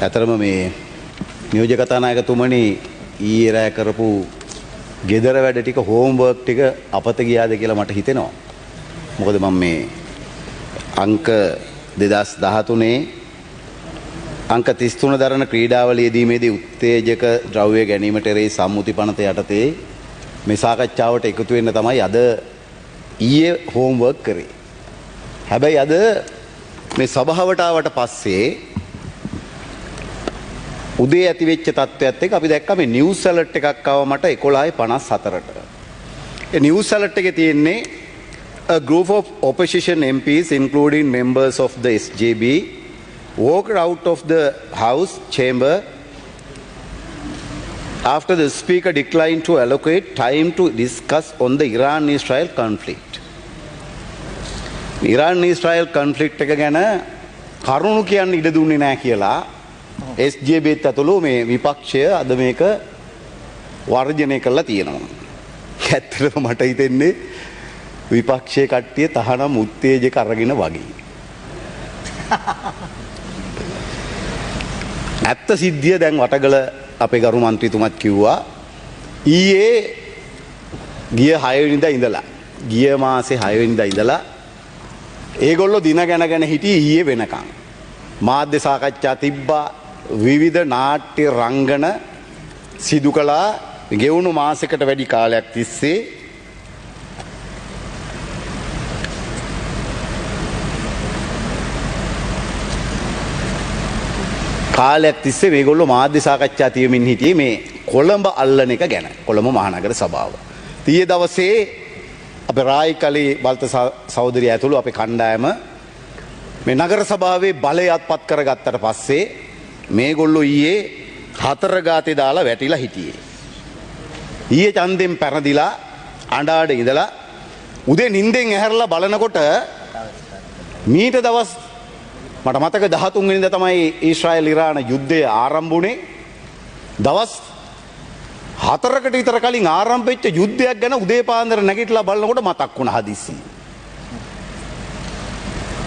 ඇතරම මේ නියෝජ්‍ය කතානායකතුමනි ඊයේ රැ කරපු ගෙදර වැඩ ටික හෝම්වර්ක් ටික අපත ගියාද කියලා මට හිතෙනවා. මොකද මම මේ අංක 2013 අංක 33 දරන ක්‍රීඩාවලියේදීමේදී උත්තේජක ද්‍රව්‍ය ගැනීමට එරෙහි සම්මුති පනත යටතේ මේ සාකච්ඡාවට එකතු වෙන්න තමයි අද ඊයේ හෝම්වර්ක් කරේ. හැබැයි අද මේ සභාවට ආවට පස්සේ උදේ ඇති වෙච්ච තත්ත්වයක් එක්ක අපි දැක්කා මේ නිවුස් ඇලර්ට් එකක් ආව මට 11:54ට. ඒ නිවුස් ඇලර්ට් එකේ තියෙන්නේ a group of opposition MPs including members of the SJB walked out of the House chamber after the speaker declined to allocate time to discuss on the Iran-Israel conflict. Iran-Israel conflict එක ගැන කරුණු කියන්න ඉඩ දුන්නේ නැහැ කියලා SJB ඇතුළු මේ විපක්ෂය අද මේක වර්ජනය කරලා තියෙනවා. ඇත්තටම මට හිතෙන්නේ විපක්ෂයේ කට්ටිය තහනම් උත්තේජක අරගෙන වගේ. ඇත්ත සිද්ධිය දැන් වටගල අපේ ගරු මන්ත්‍රීතුමත් කිව්වා ඊයේ ගිය 6 වෙනිදා ඉඳලා ගිය මාසේ 6 වෙනිදා ඉඳලා ඒගොල්ලෝ දින ගැනගෙන හිටියේ ඊයේ වෙනකන්. මාධ්‍ය සාකච්ඡා තිබ්බා විවිධ නාට්‍ය රංගන සිදු කළා ගෙවුණු මාසයකට වැඩි කාලයක් තිස්සේ. කාලයක් තිස්සේ මේගොල්ලෝ මාධ්‍ය සාකච්ඡා තියමින් හිටියේ මේ කොළඹ අල්ලන එක ගැන. කොළඹ මහනගර සභාව. ඊයේ දවසේ අපේ රායිකලී බල්ත සහෝදරිය ඇතුළු අපේ කණ්ඩායම මේ නගර සභාවේ බලය අත්පත් කරගත්තට පස්සේ මේගොල්ලෝ ඊයේ 4 ගාතේ දාලා වැටිලා හිටියේ. ඊයේ ඡන්දෙන් පැනදිලා අඬාඩ ඉඳලා උදේ නිින්දෙන් ඇහැරලා බලනකොට මීට දවස් මට මතක 13 වෙනිදා තමයි ඊශ්‍රායල් ඉරාන යුද්ධය ආරම්භ වුණේ. දවස් 4කට විතර කලින් ආරම්භ වෙච්ච යුද්ධයක් ගැන උදේ පාන්දර නැගිටලා බලනකොට මතක් වුණා හදිස්සි.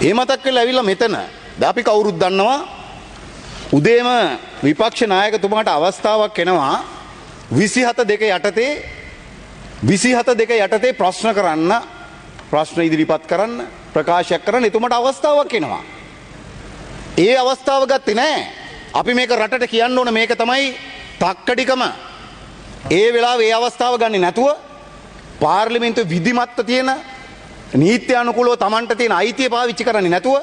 ඒ මතක් වෙලා ඇවිල්ලා මෙතන දැන් අපි කවුරුත් දන්නවා උදේම විපක්ෂ නායකතුමාට අවස්ථාවක් එනවා 27 යටතේ ප්‍රශ්න කරන්න ප්‍රශ්න ඉදිරිපත් කරන්න ප්‍රකාශයක් කරන්න එතුමාට අවස්ථාවක් එනවා. ඒ අවස්ථාව ගත්තේ නැහැ. අපි මේක රටට කියන්න ඕන මේක තමයි තක්කඩිකම. ඒ වෙලාවේ ඒ අවස්ථාව ගන්නේ නැතුව පාර්ලිමේන්තුවේ විධිමත්ව තියෙන නීත්‍යානුකූලව Tamanට තියෙන අයිතිය පාවිච්චි කරන්නේ නැතුව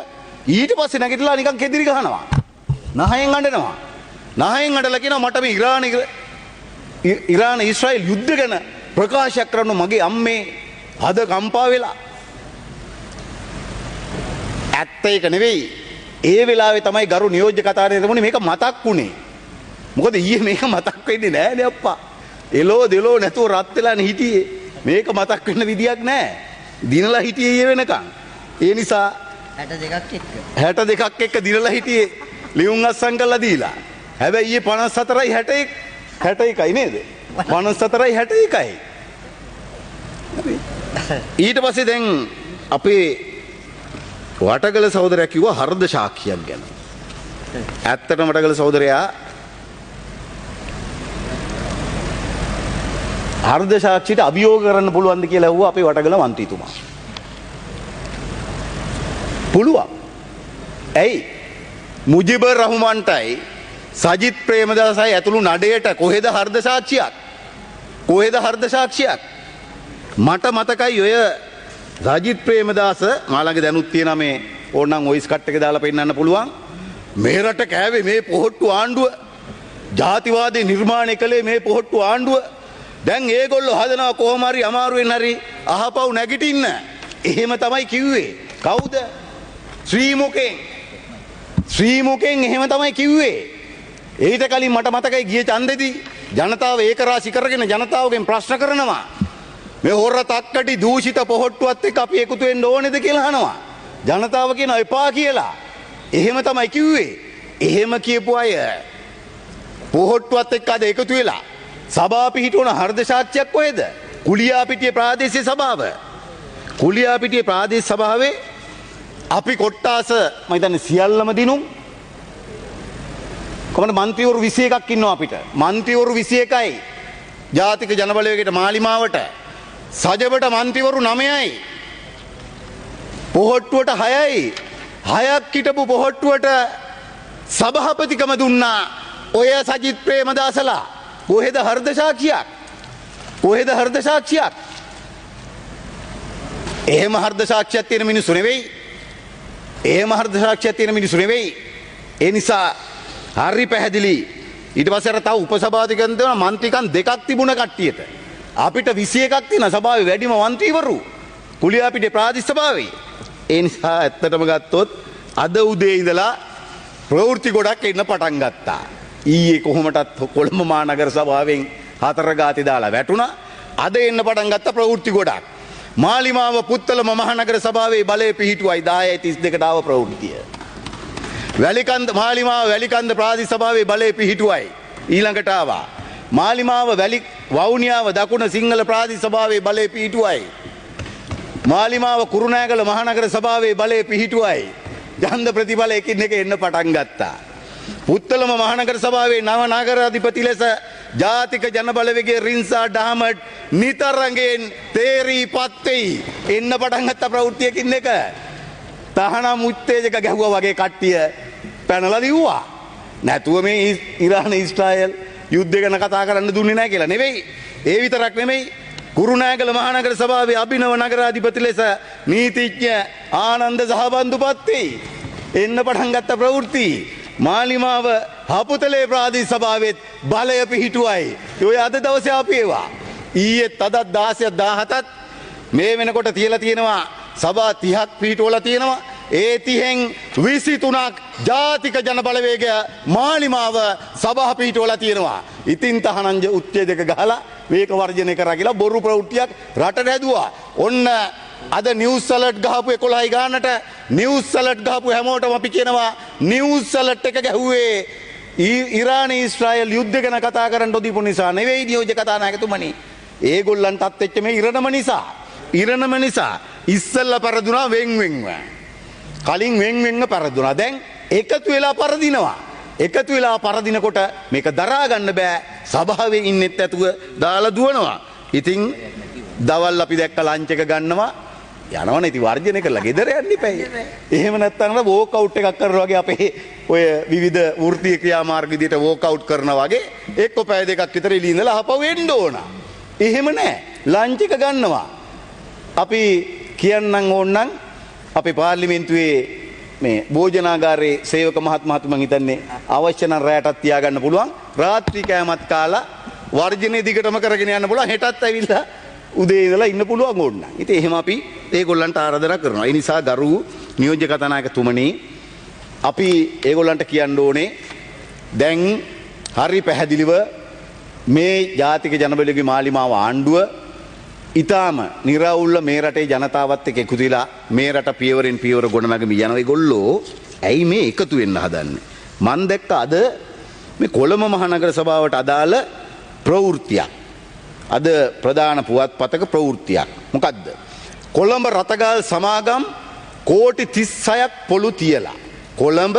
ඊට පස්සේ නැගිටලා නිකන් කෙදිරි ගහනවා. නහයෙන් අඬනවා. නහයෙන් අඬලා කියනවා මට මේ ඉරාන ඊශ්‍රායල් යුද්ධ ගැන ප්‍රකාශයක් කරන්න මගේ අම්මේ හද කම්පා වෙලා. ඇත්ත ඒක නෙවෙයි. ඒ වෙලාවේ තමයි ගරු නියෝජ්‍ය කතානායකතුමනි මේක මතක් වුණේ. මොකද ඊයේ මේක මතක් වෙන්නේ නෑනේ අප්පා. එලෝ දෙලෝ නැතුව රත් වෙලානේ හිටියේ. මේක මතක් වෙන්න විදියක් නෑ. දිනලා හිටියේ ඊයේ වෙනකන්. ඒ නිසා 62ක් එක්ක දිනලා හිටියේ ලියුම් අස්සම් කරලා දීලා. හැබැයි ඊයේ 54යි 61යි නේද? 54යි 61යි. ඊට පස්සේ දැන් අපේ වටගල සහෝදරයා කිව්වා හර්ධ සාක්ෂියක් ගැන. ඇත්තටම වටගල සහෝදරයා හර්ධ සාක්ෂියට අභියෝග කරන්න පුළුවන්ද කියලා ඇහුවා අපේ වටගල මන්ත්‍රීතුමා. පුළුවන්. ඇයි? මුජිබර් රහ්මාන්ටයි සජිත් ප්‍රේමදාසයි ඇතුළු නඩේට කොහෙද හර්ධ සාක්ෂියක්? කොහෙද හර්ධ සාක්ෂියක්? මට මතකයි ඔය සජිත් ප්‍රේමදාස මාළඟ දැනුත් තියෙනවා මේ ඕනනම් වොයිස් කට් එක දාලා පෙන්නන්න පුළුවන්. මේ රට කෑවේ මේ පොහොට්ටු ආණ්ඩුව. ජාතිවාදී නිර්මාණය කළේ මේ පොහොට්ටු ආණ්ඩුව. දැන් ඒගොල්ලෝ හදනවා කොහොම හරි අමාරුවෙන් හරි අහපව් නැගිටින්න. එහෙම තමයි කිව්වේ. කවුද? ශ්‍රීමුකෙන් එහෙම තමයි කිව්වේ. ඊට කලින් මට මතකයි ගිය ඡන්දෙදී ජනතාව ඒකරාශි කරගෙන ජනතාවගෙන් ප්‍රශ්න කරනවා. මේ හොර තක්කටි දූෂිත පොහොට්ටුවත් එක්ක අපි එකතු වෙන්න ඕනේද කියලා අහනවා. ජනතාව කියනවා එපා කියලා. එහෙම තමයි කිව්වේ. එහෙම කියපු අය පොහොට්ටුවත් එක්ක අද එකතු වෙලා සභාව පිහිටවන හර්ධ සාක්ෂියක් කොහෙද? කුලියාපිටිය ප්‍රාදේශීය සභාව. කුලියාපිටිය ප්‍රාදේශීය සභාවේ අපි කොට්ටාස මම හිතන්නේ සියල්ලම දිනුම් කොහොමද മന്ത്രിවරු 21ක් ඉන්නවා අපිට. മന്ത്രിවරු 21යි. ජාතික ජනබලවේගයට මාලිමාවට සජබට മന്ത്രിවරු 9යි. පොහොට්ටුවට 6යි. 6ක් හිටපු පොහොට්ටුවට සභාපතිකම දුන්නා ඔය සජිත් ප්‍රේමදාසලා. කොහෙද හර්ධ සාක්ෂියක්? කොහෙද හර්ධ සාක්ෂියක්? එහෙම හර්ධ සාක්ෂියක් තියෙන මිනිස්සු නෙවෙයි. එහෙම හර්ධ සාක්ෂියක් තියෙන මිනිස්සු නෙවෙයි. ඒ නිසා හරි පැහැදිලි. ඊට පස්සේ අර තව උපසභාපතිකම් දෙනවා മന്ത്രിකම් දෙකක් තිබුණ කට්ටියට. අපිට 21ක් තියෙන සභාවේ වැඩිම മന്ത്രിවරු කුලියාපිටේ ප්‍රාදේශ සභාවේ. ඒ නිසා ඇත්තටම ගත්තොත් අද උදේ ඉඳලා ප්‍රවෘත්ති ගොඩක් එන්න පටන් ගත්තා. ඊයේ කොහොමටත් කොළඹ මහනගර සභාවෙන් 4 ගාති දාලා වැටුණා. අද එන්න පටන් ගත්ත ප්‍රවෘත්ති ගොඩක්. මාලිමාව පුත්තලම මහනගර සභාවේ බලය පිහිටුවයි 10:32ට ආව ප්‍රවෘත්තිය. වැලිකන්ද මාලිමාව වැලිකන්ද ප්‍රාදේශ සභාවේ බලය පිහිටුවයි ඊළඟට ආවා. මාලිමාව වවුනියාව දකුණ සිංහල ප්‍රාදේශ සභාවේ බලය පිහිටුවයි. මාලිමාව කුරුණෑගල මහනගර සභාවේ බලය පිහිටුවයි. ඡන්ද ප්‍රතිඵල එකින් එක එන්න පටන් ගත්තා. පුත්තලම මහනගර සභාවේ නව නගරාධිපති ලෙස ජාතික ජනබලවේගයේ රින්සා ඩහමඩ් නිතරගෙන් තේරීපත් වෙයි. එන්න පටන් ගත්ත ප්‍රවෘත්තියකින් එක තහනම් උත්තේජක ගැහුවා වගේ කට්ටිය පැනලා දිව්වා. නැතුව මේ ඉරාන ඊශ්‍රායල් යුද්ධය ගැන කතා කරන්න දුන්නේ නැහැ කියලා නෙවෙයි. ඒ විතරක් නෙමෙයි. කුරුණෑගල මහනගර සභාවේ අභිනව නගරාධිපති ලෙස නීතිඥ ආනන්ද සහබන්දුපත් වෙයි. එන්න පටන් ගත්ත ප්‍රවෘත්ති මාලිමාව හපුතලේ ප්‍රාදේශ සභාවෙත් බලය පිහිටුවයි. ඔය අද දවසේ අපි ඒවා ඊයේත් අදත් 16ත් 17ත් මේ වෙනකොට තියලා තියෙනවා සභා 30ක් පිහිටුවලා තියෙනවා. ඒ 30න් 23ක් ජාතික ජනබලවේගය මාලිමාව සභා පිහිටුවලා තියෙනවා. ඉතින් තහනංජ උත්තේජක ගහලා මේක වර්ජනය කරා කියලා බොරු ප්‍රවෘත්තියක් රටට හැදුවා. ඔන්න අද නිවුස් සලට් ගහපු 11යි ගානට නිවුස් සලට් ගහපු හැමෝටම අපි කියනවා නිවුස් සලට් එක ගැහුවේ ඉරාන ඊශ්‍රායල් යුද්ධ ගැන කතා කරන්න දීපු නිසා නෙවෙයි නියෝජ්‍ය කතානායකතුමනි. ඒගොල්ලන්ටත් එච්ච මේ ඉරණම නිසා ඉස්සල්ලා පරදුනා වෙන්වෙන්ව. කලින් වෙන්වෙන්ව පරදුනා. දැන් එකතු වෙලා පරදිනවා. එකතු වෙලා පරදිනකොට මේක දරා ගන්න බෑ. සභාවේ ඉන්නෙත් ඇතුව දාලා දුවනවා. ඉතින් දවල් අපි දැක්ක ලන්ච් එක ගන්නවා. යනවනේ ඉතින් වර්ජනය කරලා ගෙදර යන්න ඉපැයි. එහෙම නැත්නම් වෝක් අවුට් එකක් කරනවා වගේ අපේ ඔය විවිධ වෘත්තීය ක්‍රියාමාර්ග විදිහට වෝක් අවුට් කරනවා වගේ එක්ක පැය දෙකක් විතර එළි ඉඳලා ආපහු එන්න ඕන. එහෙම නැහැ. ලන්ච් එක ගන්නවා. අපි කියන්නම් ඕනනම් අපේ පාර්ලිමේන්තුවේ මේ භෝජනාගාරයේ සේවක මහත්මතුමන් හිතන්නේ අවශ්‍ය නම් රැයටත් තියාගන්න පුළුවන්. රාත්‍රී කෑමත් කාලා වර්ජනේ දිගටම කරගෙන යන්න පුළුවන්. හෙටත් ඇවිල්ලා උදේ ඉඳලා ඉන්න පුළුවන් ඕන්න. ඉතින් එහෙම අපි ඒගොල්ලන්ට ආරාධනා කරනවා. ඒ නිසා ගරු නියෝජ්‍ය කතානායකතුමනි අපි ඒගොල්ලන්ට කියන්න ඕනේ දැන් හරි පැහැදිලිව මේ ජාතික ජනබලවේගයේ මාලිමාව ආණ්ඩුව ඊටාම නිර්වුල්ව මේ රටේ ජනතාවත් එක්ක එකතු වෙලා මේ රට පියවරෙන් පියවර ගොඩනගමින් යන ඒගොල්ලෝ ඇයි මේ එකතු වෙන්න හදන්නේ? මම දැක්ක අද මේ කොළඹ මහනගර සභාවට අදාළ ප්‍රවෘත්තියක්. අද ප්‍රධාන පුවත්පතක ප්‍රවෘත්තියක්. මොකද්ද? කොළඹ රතගල් සමාගම් කෝටි 36ක් පොළු තියලා. කොළඹ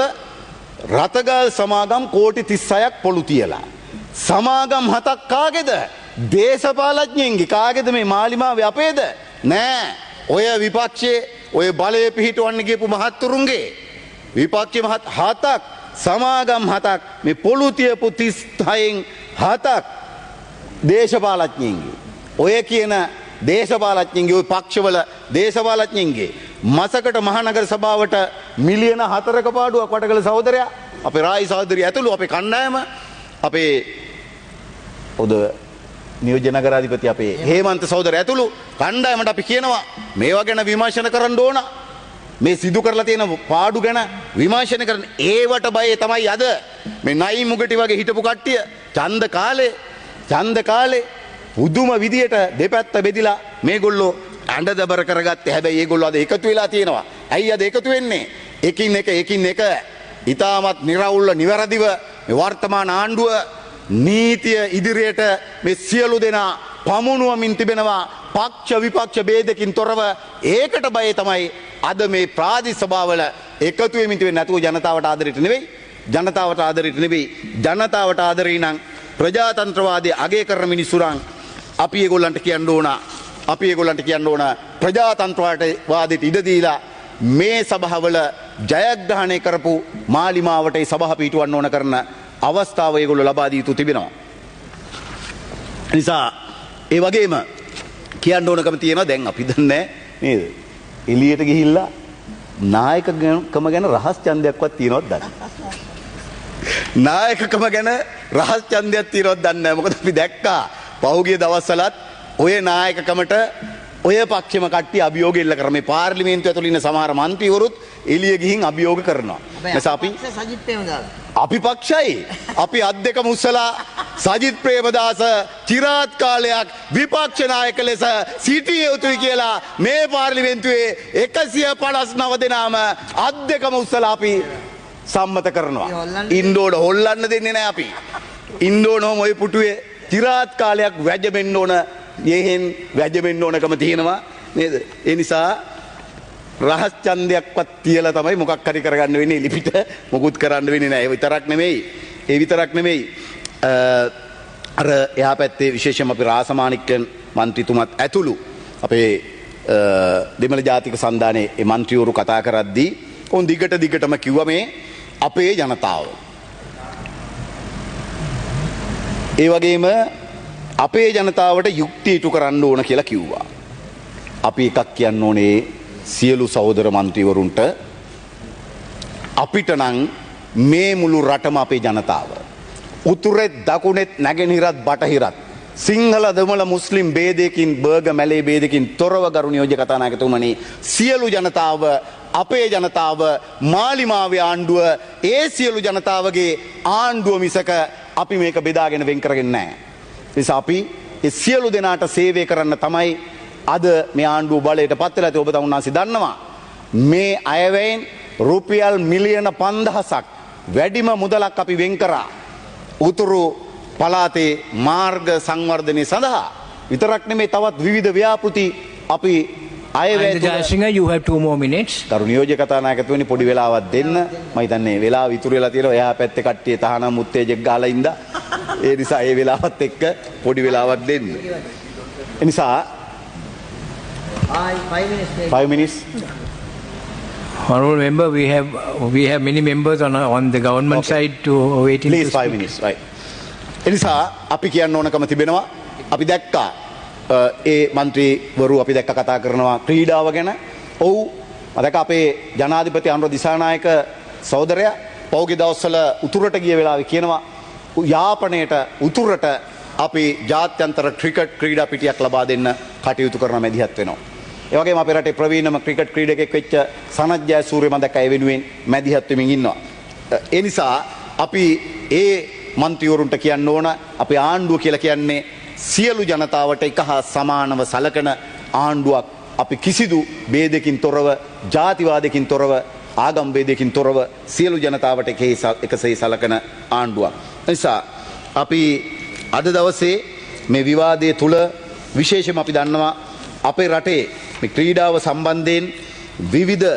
රතගල් සමාගම් කෝටි 36ක් පොළු තියලා. සමාගම් 7ක් කාගේද? දේශපාලඥයින්ගේ. කාගේද මේ මාලිමාවේ අපේද? නෑ. ඔය විපක්ෂයේ ඔය බලය පිහිටවන්න ගියපු මහත්තුරුන්ගේ විපක්ෂ මහත් 7ක් සමාගම් 7ක් මේ පොළු තියපු 36න් 7ක් දේශපාලඥයින්ගේ. ඔය කියන දේශපාලඥයින්ගේ ඔය පක්ෂවල දේශපාලඥයින්ගේ මසකට මහනගර සභාවට මිලියන 4ක පාඩුවක් වටකල සහෝදරයා අපේ රායි සහෝදරිය ඇතුළු අපේ කණ්ඩායම අපේ පොද නියෝජ්‍ය නගරාධිපති අපේ හේමන්ත සහෝදරයා ඇතුළු කණ්ඩායමට අපි කියනවා මේවා ගැන විමර්ශන කරන්න ඕන. මේ සිදු කරලා තියෙන පාඩු ගැන විමර්ශන කරන්න. ඒවට බය තමයි අද මේ නයි මුගටි වගේ හිටපු කට්ටිය ඡන්ද කාලේ පුදුම විදියට දෙපැත්ත බෙදිලා මේගොල්ලෝ ඇඬ දබර කරගත්තේ. හැබැයි ඒගොල්ලෝ අද එකතු වෙලා තියෙනවා. ඇයි අද එකතු වෙන්නේ? එකින් එක ඊටමත් නිර්වුල්ව නිවැරදිව මේ වර්තමාන ආණ්ඩුව නීතිය ඉදිරියට මේ සියලු දෙනා පමුණුවමින් තිබෙනවා. පක්ෂ විපක්ෂ ભેදකින් තොරව. ඒකට බය තමයි අද මේ ප්‍රාදේශ සභාවල එකතු වෙමින් තිබෙන්නේ. නැතුව ජනතාවට ආදරෙට නෙවෙයි. ජනතාවට ආදරෙට නෙවෙයි. ජනතාවට ආදරේ නම් ප්‍රජාතන්ත්‍රවාදී අගය කරන මිනිස්සුරන් අපි ඒගොල්ලන්ට කියන්න ඕන. අපි ඒගොල්ලන්ට කියන්න ඕන ප්‍රජාතන්ත්‍රවාදයට ඉඩ දීලා මේ සභාවල ජයග්‍රහණය කරපු මාලිමාවට ඒ සභාව පිටවන්න ඕන කරන අවස්ථාව ඒගොල්ලෝ ලබා දී යුතු තිබෙනවා. නිසා ඒ වගේම කියන්න ඕනකම තියෙනවා දැන් අපි දන්නේ නේද? එළියට ගිහිල්ලා නායකකම ගැන රහස් ඡන්දයක්වත් තියෙනවද දන්නේ? නායකකම ගැන රහස් ඡන්දයක් තියෙනවද දන්නේ නැහැ. මොකද අපි දැක්කා පහුගිය දවස්වලත් ඔය නායකකමට ඔය පක්ෂෙම කට්ටිය අභියෝග එල්ල කරා. මේ පාර්ලිමේන්තුව ඇතුළේ ඉන්න සමහර മന്ത്രിවරුත් එළිය ගිහින් අභියෝග කරනවා. එනිසා අපි පක්ෂයි. අපි අත් දෙක මුස්සලා සජිත් ප්‍රේමදාස චිරාත් කාලයක් විපක්ෂ නායක ලෙස සිටිය යුතුයි කියලා මේ පාර්ලිමේන්තුවේ 159 දෙනාම අත් දෙකම උස්සලා අපි සම්මත කරනවා. ඉන්ඩෝන හොල්ලන්න දෙන්නේ නැහැ අපි. ඉන්ඩෝනෝම ওই පුටුවේ චිරාත් කාලයක් වැජෙන්න ඕන, යෙහෙන් වැජෙන්න ඕනකම තියෙනවා නේද? ඒ නිසා රහස් ඡන්දයක්වත් තියලා තමයි මොකක් හරි කරගන්න වෙන්නේ. ලිපිට මොකුත් කරන්න වෙන්නේ නැහැ. ඒ විතරක් නෙමෙයි. අර එහා පැත්තේ විශේෂයෙන්ම අපි රාසමාණික්කන් മന്ത്രിතුමත් ඇතුළු අපේ දෙමළ ජාතික සන්ධානයේ ඒ മന്ത്രിවරු කතා කරද්දී උන් දිගටම කිව්වා මේ අපේ ජනතාව. ඒ වගේම අපේ ජනතාවට යුක්තිය ඉටු කරන්න ඕන කියලා කිව්වා. අපි එකක් කියන්න ඕනේ සියලු සහෝදර മന്ത്രിවරුන්ට අපිට නම් මේ මුළු රටම අපේ ජනතාව. උතුරෙත් දකුණෙත් නැගෙනහිරත් බටහිරත් සිංහල දෙමළ මුස්ලිම් ભેදයකින් බර්ග මැලේ ભેදකින් තොරව ගරු නියෝජ්‍ය කතානායකතුමනි සියලු ජනතාව අපේ ජනතාව මාලිමාවේ ආණ්ඩුව ඒ සියලු ජනතාවගේ ආණ්ඩුව මිසක අපි මේක බෙදාගෙන වෙන් කරගෙන නැහැ. නිසා අපි ඒ සියලු දෙනාට සේවය කරන්න තමයි අද මේ ආණ්ඩුව බලයට පත් වෙලා තියෙන්නේ. ඔබ තමුන්නාසි දන්නවා මේ අයවැයෙන් රුපියල් මිලියන 5000ක් වැඩිම මුදලක් අපි වෙන් කරා උතුරු පළාතේ මාර්ග සංවර්ධනය සඳහා. විතරක් නෙමෙයි තවත් විවිධ ව්‍යාපෘති අපි අයවැය Jayasinghe, you have 2 more minutes. කරු නියෝජ්‍ය කතානායකතුමනි පොඩි වෙලාවක් දෙන්න. මම හිතන්නේ වෙලාව ඉතුරු වෙලා තියෙනවා. එහා පැත්තේ කට්ටිය තහනම් උත්තේජක ගහලා ඉඳා. ඒ නිසා ඒ වෙලාවත් එක්ක පොඩි වෙලාවක් දෙන්න. ඒ නිසා 5 minutes. Honorable member, we have many members on the government side to waiting. Please 5 minutes, right. එනිසා අපි කියන්න ඕනකම තිබෙනවා. අපි දැක්කා ඒ മന്ത്രിවරු අපි දැක්ක කතා කරනවා ක්‍රීඩාව ගැන. ඔව් මතක අපේ ජනාධිපති අනුර දිසානායක සහෝදරයා පෞගේ දවස්වල උතුරට ගිය වෙලාවේ කියනවා යාපනයේට උතුරට අපි ජාත්‍යන්තර ක්‍රිකට් ක්‍රීඩා පිටියක් ලබා දෙන්න කටයුතු කරන මැදිහත් වෙනවා. ඒ වගේම අපේ රටේ ප්‍රවීණම ක්‍රිකට් ක්‍රීඩකෙක් වෙච්ච සනත් ජයසූරිය මම දැක්කා ඒ වෙනුවෙන් මැදිහත් වෙමින් ඉන්නවා. ඒ නිසා අපි ඒ മന്ത്രിවරුන්ට කියන්න ඕන අපේ ආණ්ඩුව කියලා කියන්නේ සියලු ජනතාවට එක හා සමානව සලකන ආණ්ඩුවක්. අපි කිසිදු ભેදකින් තොරව, ජාතිවාදකින් තොරව, ආගම් ભેදකින් තොරව සියලු ජනතාවට එකසේ සලකන ආණ්ඩුවක්. නිසා අපි අද දවසේ මේ විවාදයේ තුල විශේෂයෙන්ම අපි දන්නවා අපේ රටේ මේ ක්‍රීඩාව සම්බන්ධයෙන් විවිධ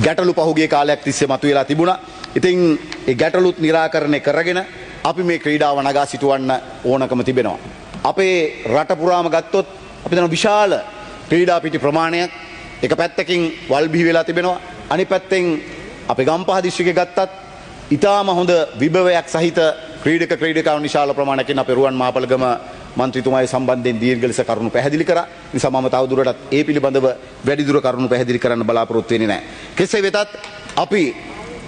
ගැටලු පහුගිය කාලයක් තිස්සේ මතුවලා තිබුණා. ඉතින් ඒ ගැටලුත් निराකරණය කරගෙන අපි මේ ක්‍රීඩාව නගා සිටවන්න ඕනකම තිබෙනවා. අපේ රට පුරාම ගත්තොත් අපි දන්න විශාල ක්‍රීඩා පිටි ප්‍රමාණයක් එක පැත්තකින් වල් බිහි වෙලා තිබෙනවා. අනිත් පැත්තෙන් අපේ ගම්පහ දිස්ත්‍රික්කේ ගත්තත් ඊටාම හොඳ විභවයක් සහිත ක්‍රීඩකයන් විශාල ප්‍රමාණයකින් අපේ රුවන් මාපලගම මන්ත්‍රීතුමායි සම්බන්ධයෙන් දීර්ඝ ලෙස කරුණු පැහැදිලි කරා. නිසා මම තවදුරටත් ඒ පිළිබඳව වැඩිදුර කරුණු පැහැදිලි කරන්න බලාපොරොත්තු වෙන්නේ නැහැ. කෙසේ වෙතත් අපි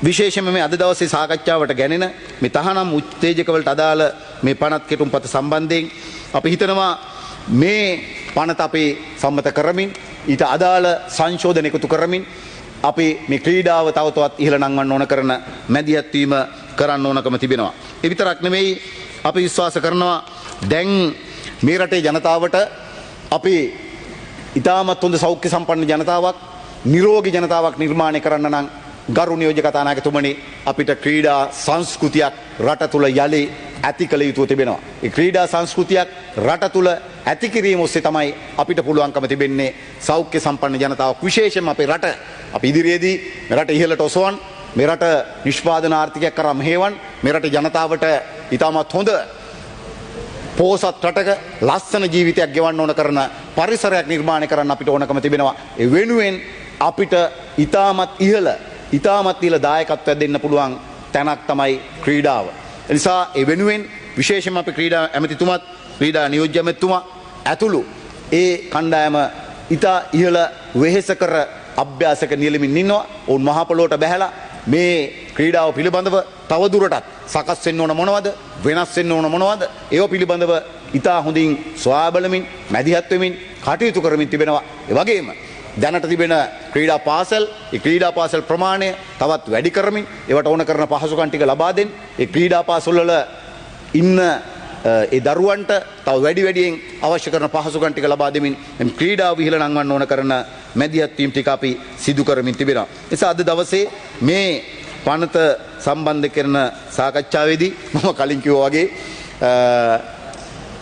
විශේෂයෙන්ම මේ අද දවසේ සාකච්ඡාවට ගැනෙන මේ තහනම් උත්තේජකවලට අදාළ මේ පනත් කෙටුම්පත සම්බන්ධයෙන් අපි හිතනවා මේ පනත අපි සම්මත කරමින් ඊට අදාළ සංශෝධන එකතු කරමින් අපි මේ ක්‍රීඩාව තව තවත් ඉහළ නංවන්න ඕන කරන මැදිහත් වීම කරන්න ඕනකම තිබෙනවා. ඒ විතරක් නෙමෙයි අපි විශ්වාස කරනවා දැන් මේ රටේ ජනතාවට අපි ඉතාමත් හොඳ සෞඛ්‍ය සම්පන්න ජනතාවක්, නිරෝගී ජනතාවක් නිර්මාණය කරන්න නම් ගරු නියෝජ්‍ය කතානායකතුමනි අපිට ක්‍රීඩා සංස්කෘතියක් රට තුල යලි ඇති කළ යුතු තිබෙනවා. ඒ ක්‍රීඩා සංස්කෘතියක් රට තුල ඇති කිරීම ඔස්සේ තමයි අපිට පුළුවන්කම තිබෙන්නේ සෞඛ්‍ය සම්පන්න ජනතාවක් විශේෂයෙන්ම අපේ රට අපි ඉදිරියේදී රට ඉහළට ඔසවන්න මෙරට නිෂ්පාදන ආර්ථිකයක් කරා මෙහෙවන් මෙරට ජනතාවට ඉතාමත් හොඳ පෝසත් රටක ලස්සන ජීවිතයක් ගෙවන්න ඕන කරන පරිසරයක් නිර්මාණය කරන්න අපිට ඕනකම තිබෙනවා. ඒ වෙනුවෙන් අපිට ඉතාමත් ඉහළ දායකත්වයක් දෙන්න පුළුවන් තැනක් තමයි ක්‍රීඩාව. ඒ නිසා ඒ වෙනුවෙන් විශේෂයෙන්ම අපි ක්‍රීඩා ඇමතිතුමත් ක්‍රීඩා නියෝජ්‍ය ඇමතිතුමා ඇතුළු ඒ කණ්ඩායම ඉතා ඉහළ වෙහෙසකර අභ්‍යාසක නියැලෙමින් ඉන්නවා. ඔවුන් මහ පොළොවට බැහැලා මේ ක්‍රීඩාව පිළිබඳව තවදුරටත් සකස් වෙන්න ඕන මොනවද වෙනස් වෙන්න ඕන මොනවද ඒව පිළිබඳව ඉතා හොඳින් සොයා බලමින් මැදිහත් වෙමින් කටයුතු කරමින් තිබෙනවා. ඒ වගේම දැනට තිබෙන ක්‍රීඩා පාසල් ඒ ක්‍රීඩා පාසල් ප්‍රමාණය තවත් වැඩි කරමින් ඒවට ඕන කරන පහසුකම් ටික ලබා දෙන්න ඒ ක්‍රීඩා පාසල් වල ඉන්න ඒ දරුවන්ට තව වැඩියෙන් අවශ්‍ය කරන පහසුකම් ටික ලබා දෙමින් මේ ක්‍රීඩාව විහිළ නංවන්න ඕන කරන මැදිහත් වීම ටික අපි සිදු කරමින් තිබෙනවා. ඒ නිසා අද දවසේ මේ පනත සම්බන්ධ කරන සාකච්ඡාවේදී මම කලින් කිව්වා වගේ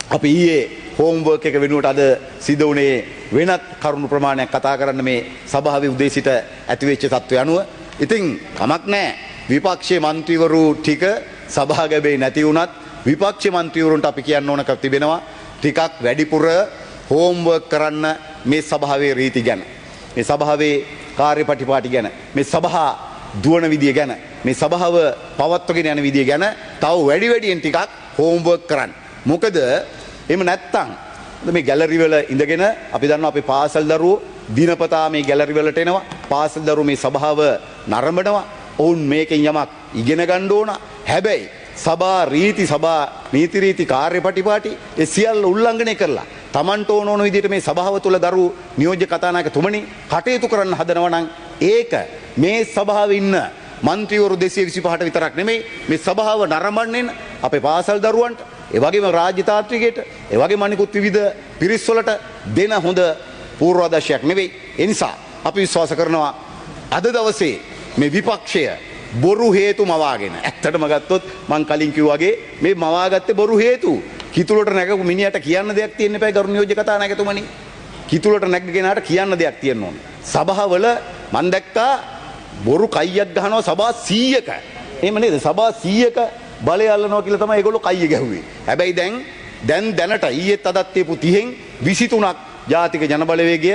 අපි ඊයේ හෝම්වර්ක් එක වෙනුවට අද සිදු වුණේ වෙනත් කරුණු ප්‍රමාණයක් කතා කරන්න මේ සභාවේ උදේ සිට ඇතිවෙච්ච තත්ත්වය අනුව. ඉතින් කමක් නැහැ විපක්ෂයේ മന്ത്രിවරු ටික සභාගබේ නැති වුණත් විපක්ෂ මන්ත්‍රීවරුන්ට අපි කියන්න ඕනක තිබෙනවා ටිකක් වැඩිපුර හෝම්වර්ක් කරන්න මේ සභාවේ රීති ගැන මේ සභාවේ කාර්යපටිපාටි ගැන මේ සභා දුවන විදිය ගැන මේ සභාව පවත්වගෙන යන විදිය ගැන තව වැඩියෙන් ටිකක් හෝම්වර්ක් කරන්න. මොකද එහෙම නැත්තම් මේ ගැලරි වල ඉඳගෙන අපි දන්නවා අපේ පාසල් දරුවෝ දිනපතා මේ ගැලරි වලට එනවා. පාසල් දරුවෝ මේ සභාව නරඹනවා. ඔවුන් මේකෙන් යමක් ඉගෙන ගන්න ඕන. හැබැයි සභා රීති සභා නීති රීති කාර්යපටිපාටි ඒ සියල්ල උල්ලංඝනය කරලා Tamanට ඕන විදිහට මේ සභාව තුළ දරු නියෝජ්‍ය කතානායකතුමනි කටයුතු කරන්න හදනවා නම් ඒක මේ සභාවේ ඉන්න മന്ത്രിවරු 225ට විතරක් නෙමෙයි මේ සභාව නරඹන්නේ අපේ පාසල් දරුවන්ට ඒ වගේම රාජ්‍ය තාත්විකයට ඒ වගේම අනිකුත් විවිධ පිරිස් වලට දෙන හොඳ පූර්වාදර්ශයක් නෙවෙයි. ඒ නිසා අපි විශ්වාස කරනවා අද දවසේ මේ විපක්ෂය බොරු හේතු මවාගෙන ඇත්තටම ගත්තොත් මං කලින් කිව්වා වගේ මේ මවාගත්තේ බොරු හේතු. කිතුලට නැගපු මිනිහට කියන්න දෙයක් තියෙන්න එපා ගරු නියෝජ්‍ය කතානායකතුමනි. කිතුලට නැගගෙනාට කියන්න දෙයක් තියෙන්න ඕනේ. සභාවල මං දැක්කා බොරු කයියක් ගහනවා සභා 100ක. එහෙම නේද? සභා 100ක බලය අල්ලනවා කියලා තමයි ඒගොල්ලෝ කයිය ගැහුවේ. හැබැයි දැනට ඊයේත් අදත් තියපු 30න් 23ක් ජාතික ජනබලවේගය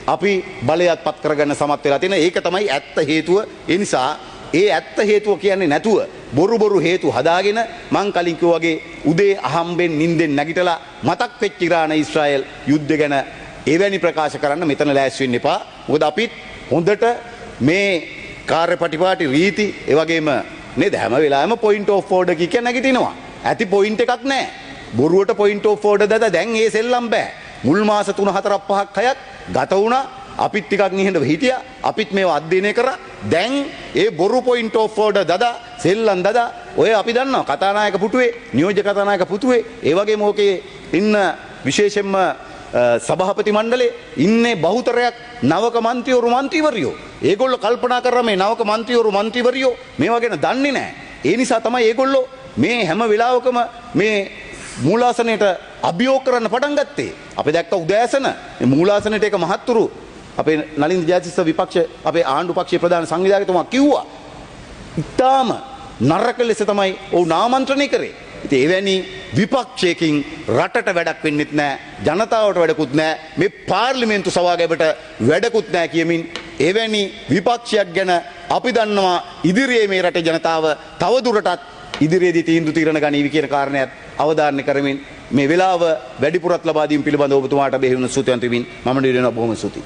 අපි බලයත් පත් කරගන්න සමත් වෙලා තියෙන. ඒක තමයි ඇත්ත හේතුව. ඒ නිසා ඒ ඇත්ත හේතුව කියන්නේ නැතුව බොරු හේතු හදාගෙන මං කලින් කිව්වා වගේ උදේ අහම්බෙන් නිින්දෙන් නැගිටලා මතක් වෙච්ච ඉරාන ඊශ්‍රායල් යුද්ධ ගැන එවැනි ප්‍රකාශ කරන්න මෙතන ලෑස්ති වෙන්න එපා. මොකද අපිත් හොඳට මේ කාර්යපටිපාටි රීති ඒ වගේම නේද හැම වෙලාවෙම පොයින්ට් ඔෆ් ඕඩර් කිය නැගිටිනවා. ඇති පොයින්ට් එකක් නැහැ. බොරුවට පොයින්ට් ඔෆ් ඕඩර් දැන් ඒ සෙල්ලම් බෑ. මුල් මාස 3 4 5ක් 6ක් ගත වුණා. අපිත් ටිකක් නිහඬව හිටියා. අපිත් මේව අධ්‍යයනය කරා. දැන් ඒ බොරු පොයින්ට් ඔෆ් ඕඩර් සෙල්ලම් ඔය අපි දන්නවා කතානායක පුටුවේ නියෝජ්‍ය කතානායක පුටුවේ ඒ වගේම ඕකේ ඉන්න විශේෂයෙන්ම සභාපති මණ්ඩලේ ඉන්නේ බහුතරයක් නවක මන්ත්‍රීවරු ඒගොල්ලෝ කල්පනා කරා මේ නවක මන්ත්‍රීවරු මේවා ගැන දන්නේ නැහැ. ඒ නිසා තමයි ඒගොල්ලෝ මේ හැම වෙලාවකම මේ මූලාසනයට අභියෝග කරන්න පටන් ගත්තේ. අපි දැක්ක උදෑසන මේ මූලාසනයට එක මහත්තුරු අපේ නලින් ජයතිස්ස විපක්ෂ අපේ ආණ්ඩු පක්ෂයේ ප්‍රධාන සංවිධායකතුමා කිව්වා ඉතාම නරක ලෙස තමයි ඔවුන් ආමන්ත්‍රණය කරේ. ඉතින් එවැනි විපක්ෂයකින් රටට වැඩක් වෙන්නෙත් නැහැ, ජනතාවට වැඩකුත් නැහැ, මේ පාර්ලිමේන්තු සභාවකට වැඩකුත් නැහැ කියමින් එවැනි විපක්ෂයක් ගැන අපි දන්නවා ඉදිරියේ මේ රටේ ජනතාව තවදුරටත් ඉදිරියේදී තීන්දුව తీරන ගනීවි කියන කාරණයත් අවධාරණය කරමින් මේ වෙලාව වැඩිපුරත් ලබා දීම පිළිබඳව ඔබතුමාට බෙහෙවින සූතියන් තිබින් මම නිරේන බොහොම ස්තුතියි.